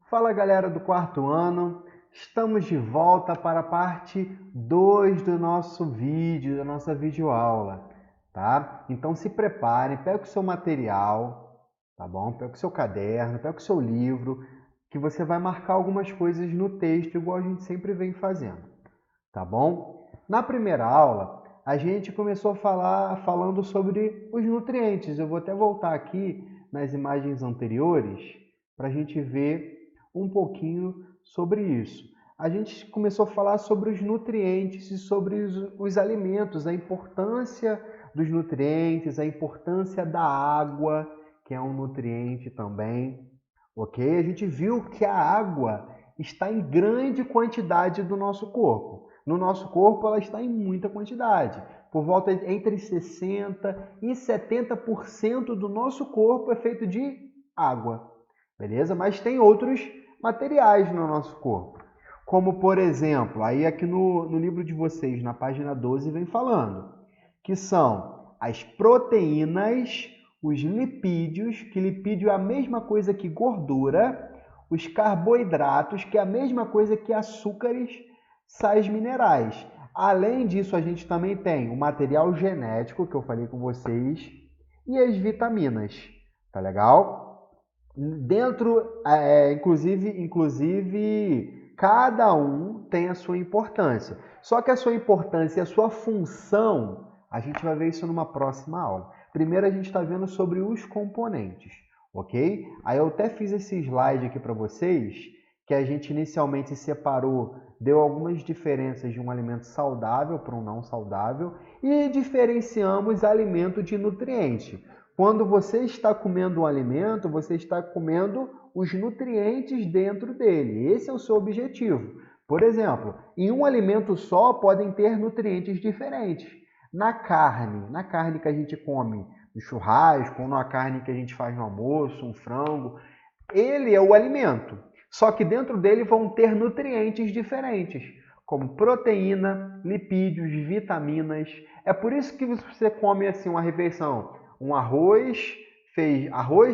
Fala galera do quarto ano, estamos de volta para a parte 2 do nosso vídeo, da nossa videoaula, tá? Então se preparem, pega o seu material, tá bom? Pega o seu caderno, pega o seu livro, que você vai marcar algumas coisas no texto, igual a gente sempre vem fazendo, tá bom? Na primeira aula, a gente começou falando sobre os nutrientes. Eu vou até voltar aqui nas imagens anteriores para a gente ver um pouquinho sobre isso. A gente começou a falar sobre os nutrientes e sobre os alimentos, a importância dos nutrientes, a importância da água, que é um nutriente também, ok? A gente viu que a água está em grande quantidade do nosso corpo. No nosso corpo, ela está em muita quantidade. Por volta entre 60% e 70% do nosso corpo é feito de água, beleza? Mas tem outros materiais no nosso corpo. Como, por exemplo, aí aqui no livro de vocês, na página 12, vem falando, que são as proteínas, os lipídios, que lipídio é a mesma coisa que gordura, os carboidratos, que é a mesma coisa que açúcares, sais minerais. Além disso, a gente também tem o material genético, que eu falei com vocês, e as vitaminas, tá legal? Dentro, inclusive, cada um tem a sua importância. Só que a sua importância e a sua função, a gente vai ver isso numa próxima aula. Primeiro a gente está vendo sobre os componentes, ok? Aí eu até fiz esse slide aqui para vocês, que a gente inicialmente separou, deu algumas diferenças de um alimento saudável para um não saudável e diferenciamos alimento de nutriente. Quando você está comendo um alimento, você está comendo os nutrientes dentro dele. Esse é o seu objetivo. Por exemplo, em um alimento só podem ter nutrientes diferentes. Na carne que a gente come no churrasco, ou na carne que a gente faz no almoço, um frango, ele é o alimento. Só que dentro dele vão ter nutrientes diferentes, como proteína, lipídios, vitaminas. É por isso que você come assim uma refeição, um arroz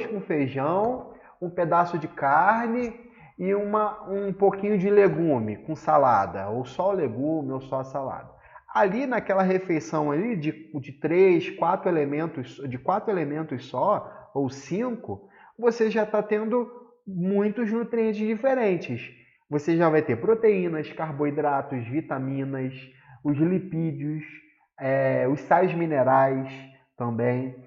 com feijão, um pedaço de carne e um pouquinho de legume com salada, ou só o legume ou só a salada. Ali naquela refeição ali de 3, 4 elementos, de 4 elementos só, ou 5, você já está tendo muitos nutrientes diferentes. Você já vai ter proteínas, carboidratos, vitaminas, os lipídios, os sais minerais também.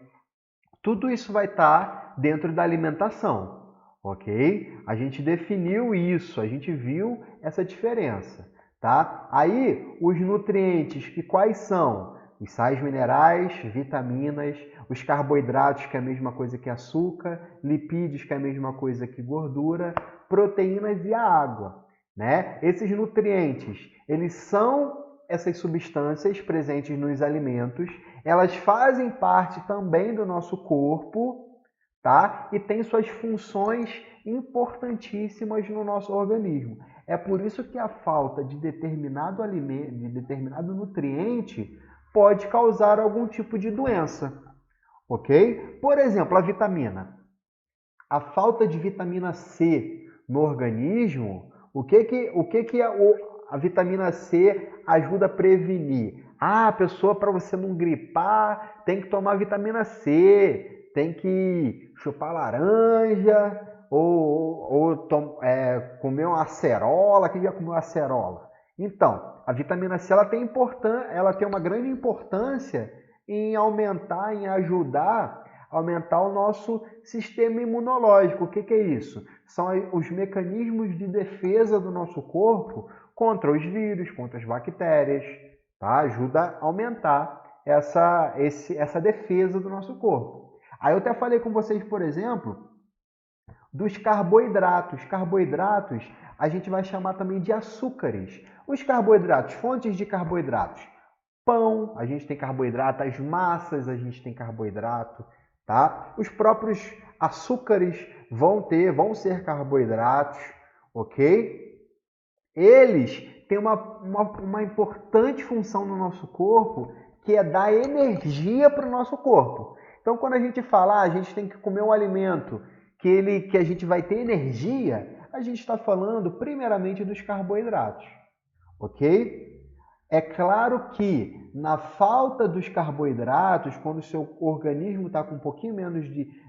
Tudo isso vai estar dentro da alimentação, ok? A gente definiu isso, a gente viu essa diferença, tá? Aí, os nutrientes, que quais são? Os sais minerais, vitaminas, os carboidratos, que é a mesma coisa que açúcar, lipídios, que é a mesma coisa que gordura, proteínas e a água, né? Esses nutrientes, eles são essas substâncias presentes nos alimentos, elas fazem parte também do nosso corpo, tá? E tem suas funções importantíssimas no nosso organismo. É por isso que a falta de determinado alimento, de determinado nutriente, pode causar algum tipo de doença, ok? Por exemplo, a vitamina. A falta de vitamina C no organismo, o que a vitamina C ajuda a prevenir? Ah, a pessoa, para você não gripar, tem que tomar vitamina C, tem que chupar laranja, comer uma acerola. Quem já comeu acerola? Então, a vitamina C ela tem uma grande importância em aumentar, em ajudar a aumentar o nosso sistema imunológico. O que é isso? São os mecanismos de defesa do nosso corpo contra os vírus, contra as bactérias, tá? Ajuda a aumentar essa defesa do nosso corpo. Aí eu até falei com vocês, por exemplo, dos carboidratos. Carboidratos a gente vai chamar também de açúcares. Os carboidratos, fontes de carboidratos. Pão, a gente tem carboidrato, as massas, a gente tem carboidrato, tá? Os próprios açúcares vão ser carboidratos, ok? Eles têm uma importante função no nosso corpo, que é dar energia para o nosso corpo. Então, quando a gente fala, a gente tem que comer um alimento que a gente vai ter energia, A gente está falando primeiramente dos carboidratos, ok? É claro que na falta dos carboidratos, quando o seu organismo está com um pouquinho menos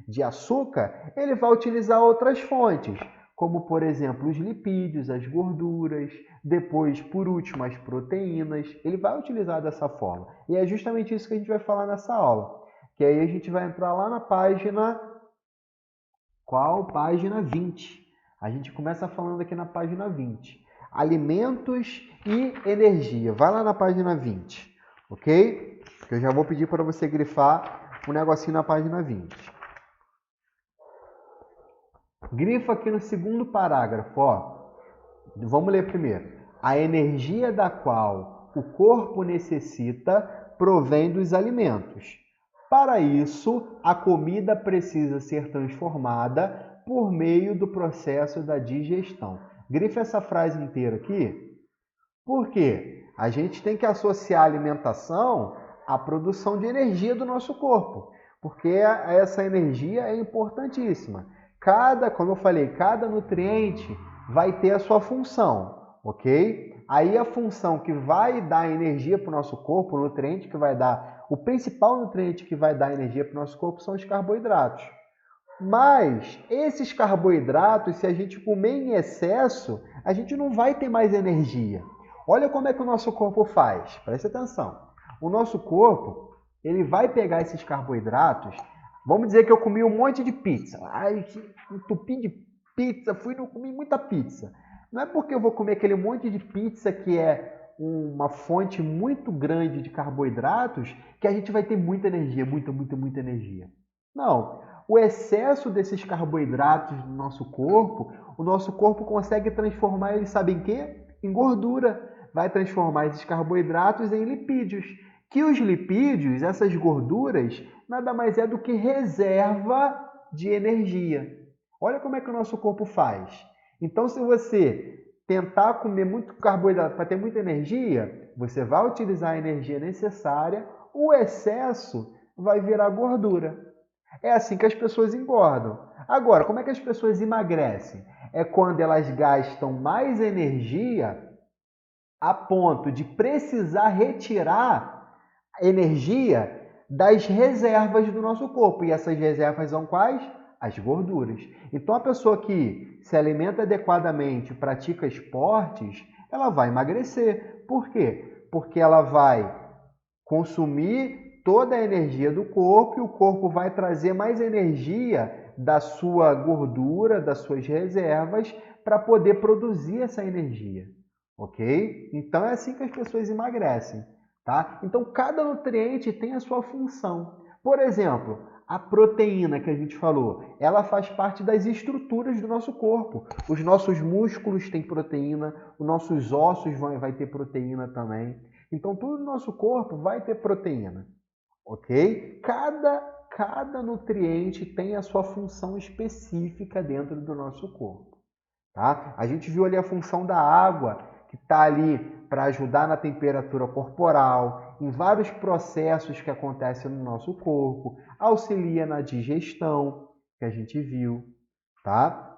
de açúcar, ele vai utilizar outras fontes, como por exemplo os lipídios, as gorduras, depois, por último, as proteínas. Ele vai utilizar dessa forma. E é justamente isso que a gente vai falar nessa aula. Que aí a gente vai entrar lá na página... Qual? Página 20. A gente começa falando aqui na página 20. Alimentos e energia. Vai lá na página 20, ok? Eu já vou pedir para você grifar um negocinho na página 20. Grifa aqui no segundo parágrafo, ó. Vamos ler primeiro. A energia da qual o corpo necessita provém dos alimentos. Para isso, a comida precisa ser transformada por meio do processo da digestão. Grifa essa frase inteira aqui. Por quê? A gente tem que associar a alimentação à produção de energia do nosso corpo, porque essa energia é importantíssima. Como eu falei, cada nutriente vai ter a sua função, ok? Aí a função que vai dar energia para o nosso corpo, o principal nutriente que vai dar energia para o nosso corpo são os carboidratos. Mas esses carboidratos, se a gente comer em excesso, a gente não vai ter mais energia. Olha como é que o nosso corpo faz. Preste atenção. O nosso corpo, ele vai pegar esses carboidratos. Vamos dizer que eu comi um monte de pizza. Ai, entupi de pizza, comi muita pizza. Não é porque eu vou comer aquele monte de pizza que é uma fonte muito grande de carboidratos que a gente vai ter muita energia, muita energia. Não. O excesso desses carboidratos no nosso corpo, o nosso corpo consegue transformar eles, sabe em quê? Em gordura. Vai transformar esses carboidratos em lipídios. Que os lipídios, essas gorduras, nada mais é do que reserva de energia. Olha como é que o nosso corpo faz. Então, se você tentar comer muito carboidrato para ter muita energia, você vai utilizar a energia necessária, o excesso vai virar gordura. É assim que as pessoas engordam. Agora, como é que as pessoas emagrecem? É quando elas gastam mais energia a ponto de precisar retirar energia das reservas do nosso corpo. E essas reservas são quais? As gorduras. Então, a pessoa que se alimenta adequadamente, pratica esportes, ela vai emagrecer. Por quê? Porque ela vai consumir toda a energia do corpo e o corpo vai trazer mais energia da sua gordura, das suas reservas, para poder produzir essa energia, ok? Então é assim que as pessoas emagrecem, tá? Então cada nutriente tem a sua função. Por exemplo, a proteína que a gente falou, ela faz parte das estruturas do nosso corpo. Os nossos músculos têm proteína, os nossos ossos vai ter proteína também. Então, tudo no nosso corpo vai ter proteína, ok? Cada nutriente tem a sua função específica dentro do nosso corpo, tá? A gente viu ali a função da água, que está ali para ajudar na temperatura corporal, em vários processos que acontecem no nosso corpo, auxilia na digestão, que a gente viu, tá?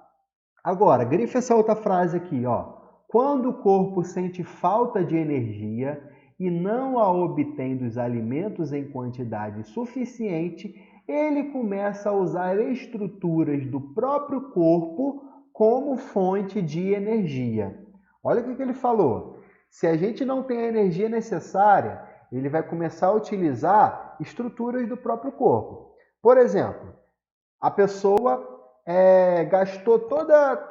Agora, grife essa outra frase aqui, ó. Quando o corpo sente falta de energia e não a obtém dos alimentos em quantidade suficiente, ele começa a usar estruturas do próprio corpo como fonte de energia. Olha o que ele falou. Se a gente não tem a energia necessária, ele vai começar a utilizar estruturas do próprio corpo. Por exemplo, a pessoa gastou toda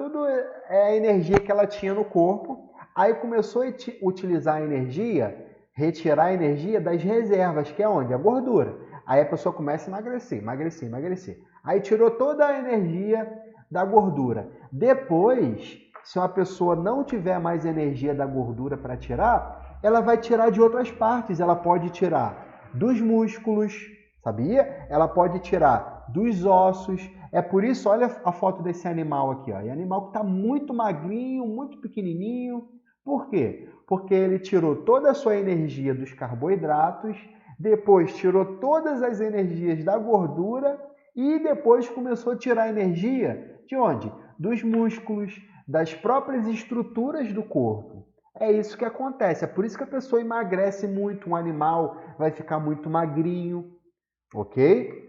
a energia que ela tinha no corpo, aí começou a utilizar a energia, retirar a energia das reservas, que é onde? A gordura. Aí a pessoa começa a emagrecer. Aí tirou toda a energia da gordura. Depois, se uma pessoa não tiver mais energia da gordura para tirar, ela vai tirar de outras partes. Ela pode tirar dos músculos, sabia? Ela pode tirar dos ossos. É por isso, olha a foto desse animal aqui, ó. É um animal que está muito magrinho, muito pequenininho. Por quê? Porque ele tirou toda a sua energia dos carboidratos, depois tirou todas as energias da gordura e depois começou a tirar energia de onde? dos músculos, das próprias estruturas do corpo. É isso que acontece. É por isso que a pessoa emagrece muito, um animal vai ficar muito magrinho, ok?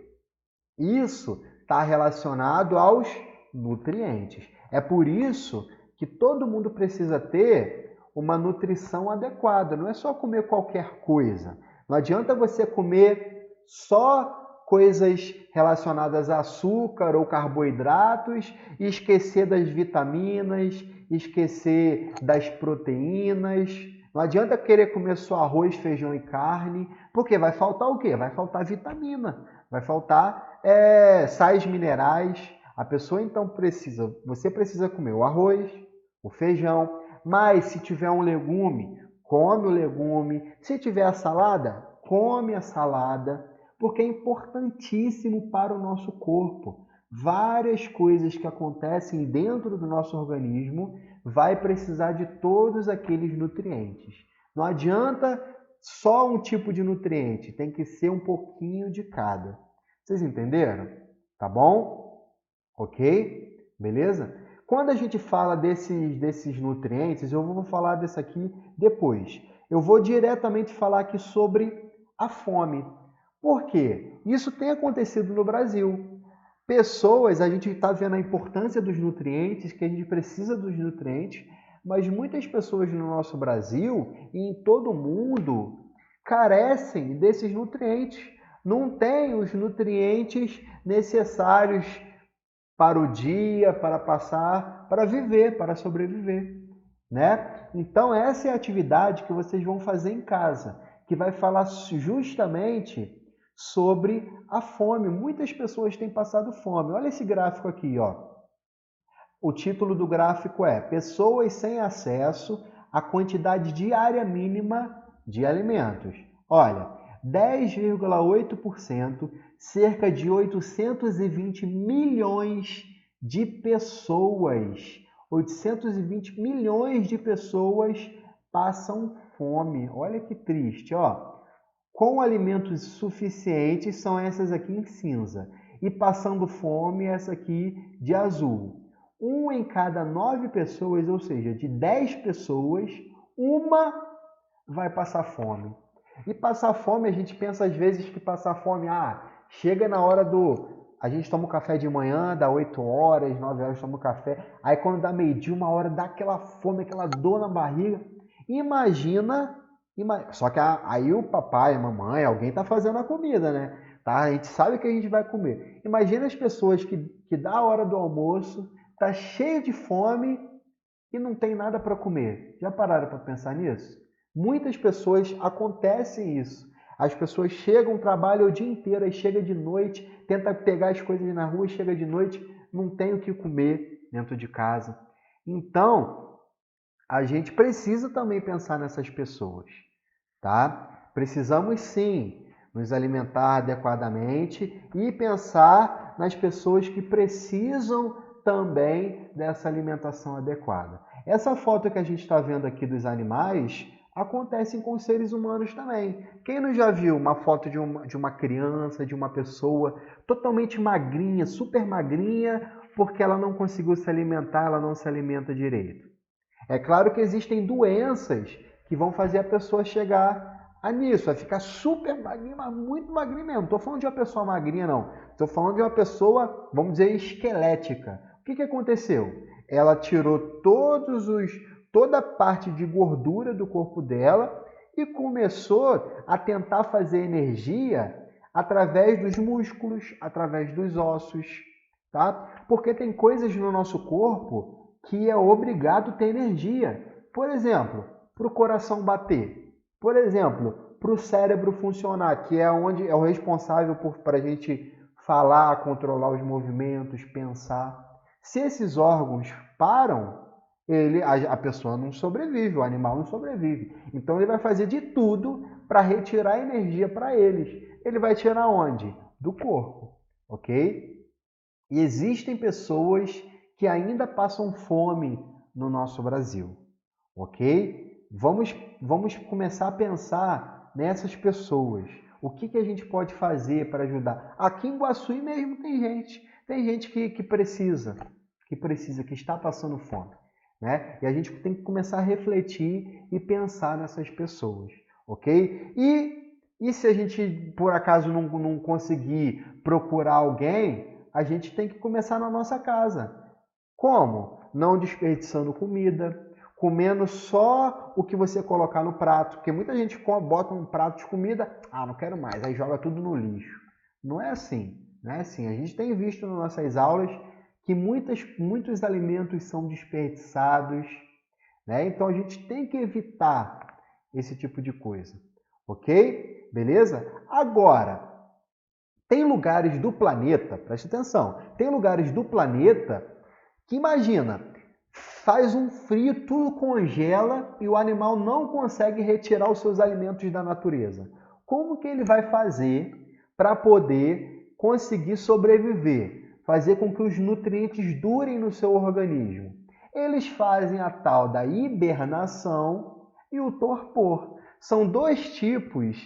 Isso está relacionado aos nutrientes. É por isso que todo mundo precisa ter uma nutrição adequada. Não é só comer qualquer coisa. Não adianta você comer só coisas relacionadas a açúcar ou carboidratos e esquecer das vitaminas, esquecer das proteínas. Não adianta querer comer só arroz, feijão e carne, porque vai faltar o quê? Vai faltar vitamina, vai faltar sais minerais. A pessoa então você precisa comer o arroz, o feijão, mas se tiver um legume, come o legume. Se tiver a salada, come a salada, porque é importantíssimo para o nosso corpo. Várias coisas que acontecem dentro do nosso organismo vai precisar de todos aqueles nutrientes. Não adianta só um tipo de nutriente, tem que ser um pouquinho de cada. Vocês entenderam? Tá bom? Ok? Beleza? Quando a gente fala desses nutrientes, eu vou falar desse aqui depois. Eu vou diretamente falar aqui sobre a fome. Por quê? Isso tem acontecido no Brasil. Pessoas, a gente está vendo a importância dos nutrientes, que a gente precisa dos nutrientes, mas muitas pessoas no nosso Brasil e em todo o mundo carecem desses nutrientes. Não tem os nutrientes necessários para o dia, para passar, para viver, para sobreviver, né? Então essa é a atividade que vocês vão fazer em casa, que vai falar justamente sobre a fome. Muitas pessoas têm passado fome. Olha esse gráfico aqui, ó. O título do gráfico é Pessoas sem acesso à quantidade diária mínima de alimentos. Olha, 10,8%, cerca de 820 milhões de pessoas. 820 milhões de pessoas passam fome. Olha que triste, ó. Com alimentos suficientes são essas aqui em cinza. E passando fome, essa aqui de azul. 1 em cada 9 pessoas, ou seja, de 10 pessoas, uma vai passar fome. E passar fome, a gente pensa às vezes que passar fome, chega na hora a gente toma o café de manhã, dá 8 horas, 9 horas toma o café, aí quando dá meio-dia, 1 hora, dá aquela fome, aquela dor na barriga. Só que aí o papai, a mamãe, alguém está fazendo a comida, né? Tá? A gente sabe o que a gente vai comer. Imagina as pessoas que dá a hora do almoço, tá cheio de fome e não tem nada para comer. Já pararam para pensar nisso? Muitas pessoas acontecem isso. As pessoas chegam, trabalham o dia inteiro, aí chega de noite, tenta pegar as coisas na rua, chega de noite, não tem o que comer dentro de casa. Então, a gente precisa também pensar nessas pessoas, tá? Precisamos sim nos alimentar adequadamente e pensar nas pessoas que precisam também dessa alimentação adequada. Essa foto que a gente está vendo aqui dos animais acontece com os seres humanos também. Quem não já viu uma foto de uma criança, de uma pessoa totalmente magrinha, super magrinha, porque ela não conseguiu se alimentar, ela não se alimenta direito? É claro que existem doenças que vão fazer a pessoa chegar a nisso, vai ficar super magrinha, mas muito magrinha mesmo. Não estou falando de uma pessoa magrinha, não. Estou falando de uma pessoa, vamos dizer, esquelética. O que aconteceu? Ela tirou toda a parte de gordura do corpo dela e começou a tentar fazer energia através dos músculos, através dos ossos, tá? Porque tem coisas no nosso corpo que é obrigado a ter energia. Por exemplo, para o coração bater. Por exemplo, para o cérebro funcionar, que é onde é o responsável para a gente falar, controlar os movimentos, pensar. Se esses órgãos param, a pessoa não sobrevive, o animal não sobrevive. Então ele vai fazer de tudo para retirar energia para eles. Ele vai tirar onde? Do corpo, ok? E existem pessoas que ainda passam fome no nosso Brasil, ok? Vamos começar a pensar nessas pessoas. O que a gente pode fazer para ajudar? Aqui em Guaçuí mesmo tem gente que precisa, que precisa, que está passando fome, né? E a gente tem que começar a refletir e pensar nessas pessoas, ok? E se a gente, por acaso, não conseguir procurar alguém, a gente tem que começar na nossa casa. Como? Não desperdiçando comida, comendo só o que você colocar no prato, porque muita gente bota um prato de comida, não quero mais, aí joga tudo no lixo. Não é assim, não é assim. A gente tem visto nas nossas aulas que muitos alimentos são desperdiçados, né? Então a gente tem que evitar esse tipo de coisa, ok? Beleza? Agora, tem lugares do planeta, preste atenção, tem lugares do planeta que imagina, faz um frio, tudo congela e o animal não consegue retirar os seus alimentos da natureza. Como que ele vai fazer para poder conseguir sobreviver? Fazer com que os nutrientes durem no seu organismo? Eles fazem a tal da hibernação e o torpor. São dois tipos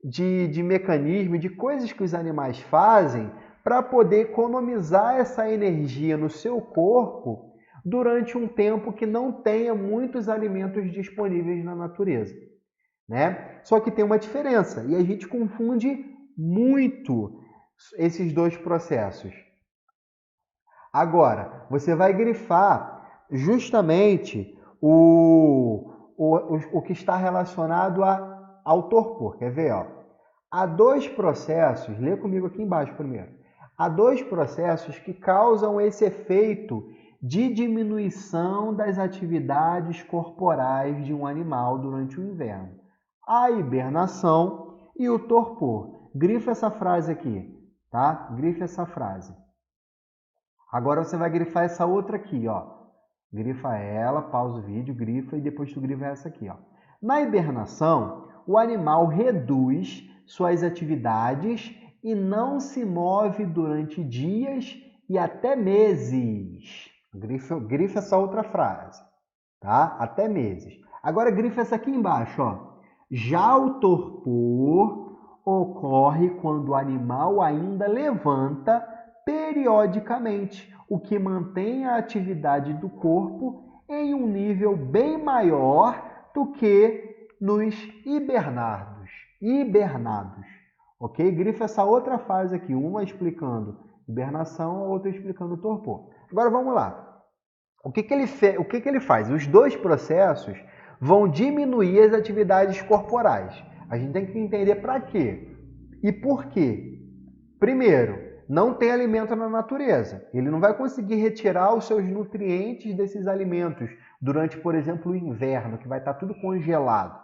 de mecanismo, de coisas que os animais fazem para poder economizar essa energia no seu corpo durante um tempo que não tenha muitos alimentos disponíveis na natureza, né? Só que tem uma diferença e a gente confunde muito esses dois processos. Agora, você vai grifar justamente o que está relacionado ao torpor. Quer ver? Ó? Há dois processos, lê comigo aqui embaixo primeiro. Há dois processos que causam esse efeito de diminuição das atividades corporais de um animal durante o inverno. A hibernação e o torpor. Grifa essa frase aqui, tá? Grifa essa frase. Agora você vai grifar essa outra aqui, ó. Grifa ela, pausa o vídeo, grifa e depois tu grifa essa aqui, ó. Na hibernação, o animal reduz suas atividades e não se move durante dias e até meses. Grifa essa outra frase, tá? Até meses. Agora grifa essa aqui embaixo, ó. Já o torpor ocorre quando o animal ainda levanta periodicamente, o que mantém a atividade do corpo em um nível bem maior do que nos hibernados. Ok? Grifa essa outra fase aqui, uma explicando hibernação, a outra explicando torpor. Agora vamos lá. O que ele faz? Os dois processos vão diminuir as atividades corporais. A gente tem que entender para quê e por quê. Primeiro, não tem alimento na natureza. Ele não vai conseguir retirar os seus nutrientes desses alimentos durante, por exemplo, o inverno, que vai estar tudo congelado,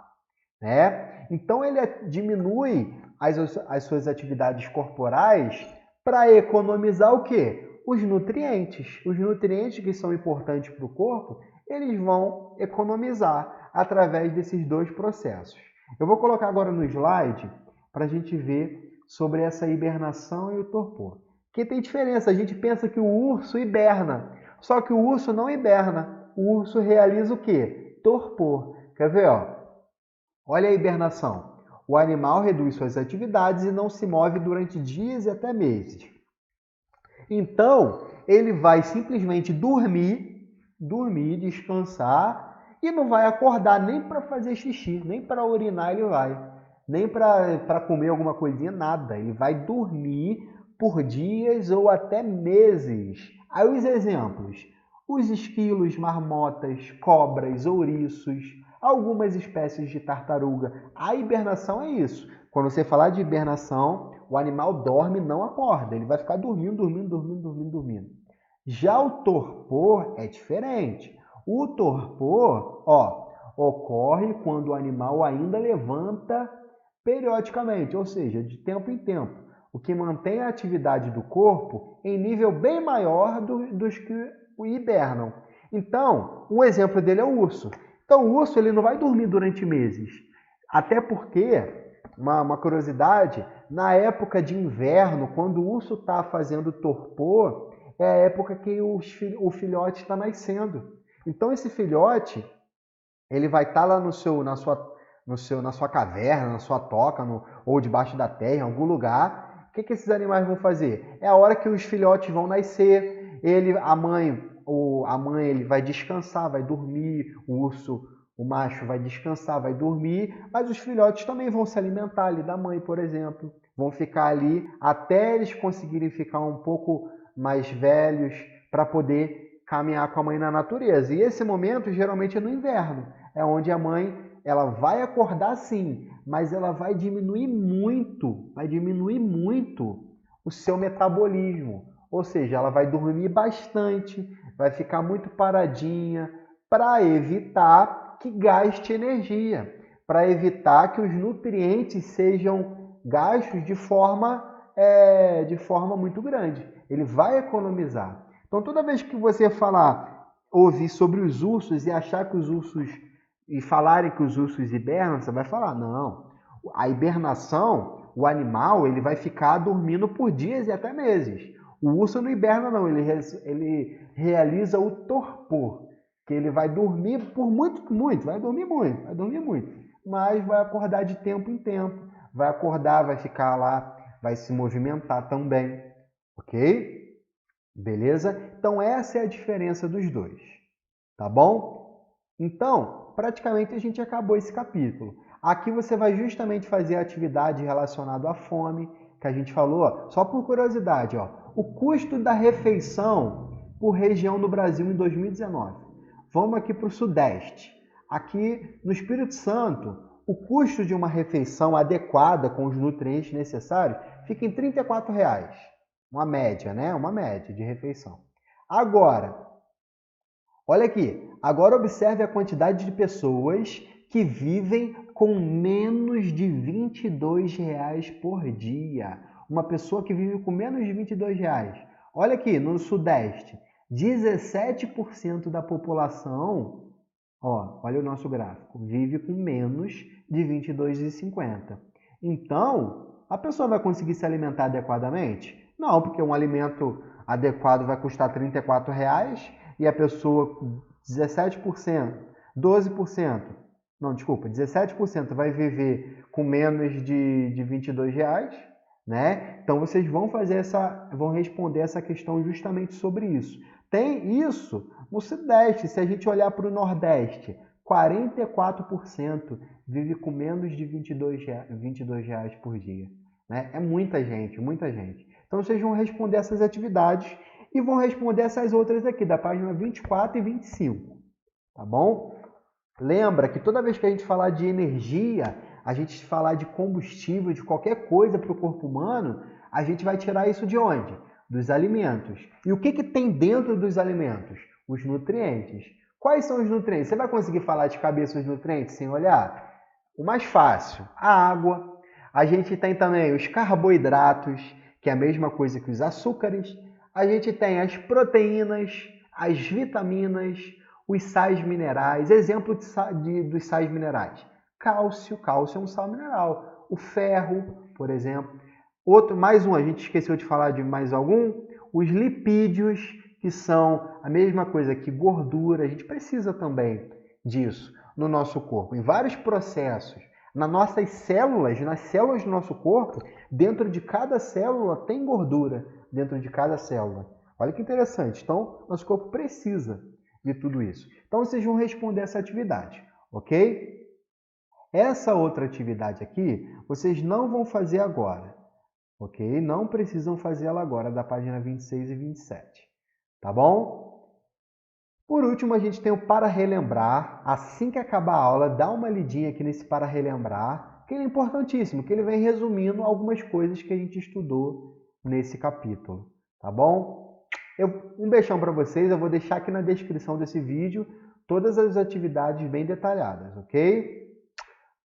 né? Então ele diminui as suas atividades corporais para economizar o quê? Os nutrientes. Os nutrientes que são importantes para o corpo, eles vão economizar através desses dois processos. Eu vou colocar agora no slide para a gente ver sobre essa hibernação e o torpor. Que tem diferença, a gente pensa que o urso hiberna, só que o urso não hiberna. O urso realiza o quê? Torpor. Quer ver? Ó? Olha a hibernação. O animal reduz suas atividades e não se move durante dias e até meses. Então, ele vai simplesmente dormir, descansar e não vai acordar nem para fazer xixi, nem para urinar ele vai. Nem para comer alguma coisinha, nada. Ele vai dormir por dias ou até meses. Aí os exemplos. Os esquilos, marmotas, cobras, ouriços, algumas espécies de tartaruga. A hibernação é isso. Quando você falar de hibernação, o animal dorme e não acorda. Ele vai ficar dormindo. Já o torpor é diferente. O torpor, ocorre quando o animal ainda levanta periodicamente, ou seja, de tempo em tempo, o que mantém a atividade do corpo em nível bem maior dos que o hibernam. Então, um exemplo dele é o urso. Então, o urso ele não vai dormir durante meses, até porque, uma curiosidade, na época de inverno, quando o urso está fazendo torpor, é a época que o filhote está nascendo. Então, esse filhote, ele vai estar lá na sua caverna, na sua toca, ou debaixo da terra, em algum lugar. O que esses animais vão fazer? É a hora que os filhotes vão nascer, a mãe a mãe ele vai descansar, vai dormir, o urso, o macho vai descansar, vai dormir, mas os filhotes também vão se alimentar ali da mãe, por exemplo. Vão ficar ali até eles conseguirem ficar um pouco mais velhos para poder caminhar com a mãe na natureza. E esse momento geralmente é no inverno, é onde a mãe ela vai acordar sim, mas ela vai diminuir muito o seu metabolismo. Ou seja, ela vai dormir bastante, vai ficar muito paradinha para evitar que gaste energia, para evitar que os nutrientes sejam gastos de forma muito grande. Ele vai economizar. Então, toda vez que você ouvir sobre os ursos e achar que os ursos e falarem que os ursos hibernam, você vai falar, não. A hibernação, o animal, ele vai ficar dormindo por dias e até meses. O urso não hiberna, não. Ele realiza o torpor, que ele vai dormir por vai dormir muito, mas vai acordar de tempo em tempo, vai acordar, vai ficar lá, vai se movimentar também, ok? Beleza? Então essa é a diferença dos dois, tá bom? Então, praticamente a gente acabou esse capítulo. Aqui você vai justamente fazer a atividade relacionada à fome, que a gente falou, ó, só por curiosidade, ó, o custo da refeição por região no Brasil em 2019. Vamos aqui para o Sudeste. Aqui no Espírito Santo, o custo de uma refeição adequada com os nutrientes necessários fica em R$ 34. Uma média, né? Uma média de refeição. Agora, olha aqui. Agora observe a quantidade de pessoas que vivem com menos de R$ 22 por dia. Uma pessoa que vive com menos de R$ 22. Olha aqui, no Sudeste, 17% da população, ó, olha o nosso gráfico, vive com menos de R$ 22,50. Então, a pessoa vai conseguir se alimentar adequadamente? Não, porque um alimento adequado vai custar R$ 34 e a pessoa com 17%, 12%, não, desculpa, 17% vai viver com menos de R$ 22, né? Então vocês vão responder essa questão justamente sobre isso. Tem isso no Sudeste, se a gente olhar para o Nordeste, 44% vive com menos de R$ 22 por dia. Né? É muita gente, muita gente. Então vocês vão responder essas atividades e vão responder essas outras aqui, da página 24 e 25. Tá bom? Lembra que toda vez que a gente falar de energia, a gente falar de combustível, de qualquer coisa para o corpo humano, a gente vai tirar isso de onde? Dos alimentos. E o que tem dentro dos alimentos? Os nutrientes. Quais são os nutrientes? Você vai conseguir falar de cabeça os nutrientes sem olhar? O mais fácil, a água. A gente tem também os carboidratos, que é a mesma coisa que os açúcares. A gente tem as proteínas, as vitaminas, os sais minerais. Exemplo dos sais minerais. Cálcio é um sal mineral. O ferro, por exemplo. Mais um, a gente esqueceu de falar de mais algum. Os lipídios, que são a mesma coisa que gordura. A gente precisa também disso no nosso corpo, em vários processos. Nas células do nosso corpo, dentro de cada célula tem gordura, dentro de cada célula. Olha que interessante. Então, nosso corpo precisa de tudo isso. Então, vocês vão responder essa atividade, ok? Essa outra atividade aqui, vocês não vão fazer agora, ok? Não precisam fazer ela agora, da página 26 e 27, tá bom? Por último, a gente tem o para relembrar. Assim que acabar a aula, dá uma lidinha aqui nesse para relembrar, que ele é importantíssimo, que ele vem resumindo algumas coisas que a gente estudou nesse capítulo, tá bom? Um beijão para vocês, eu vou deixar aqui na descrição desse vídeo todas as atividades bem detalhadas, ok?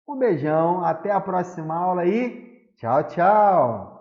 Um beijão, até a próxima aula e tchau, tchau!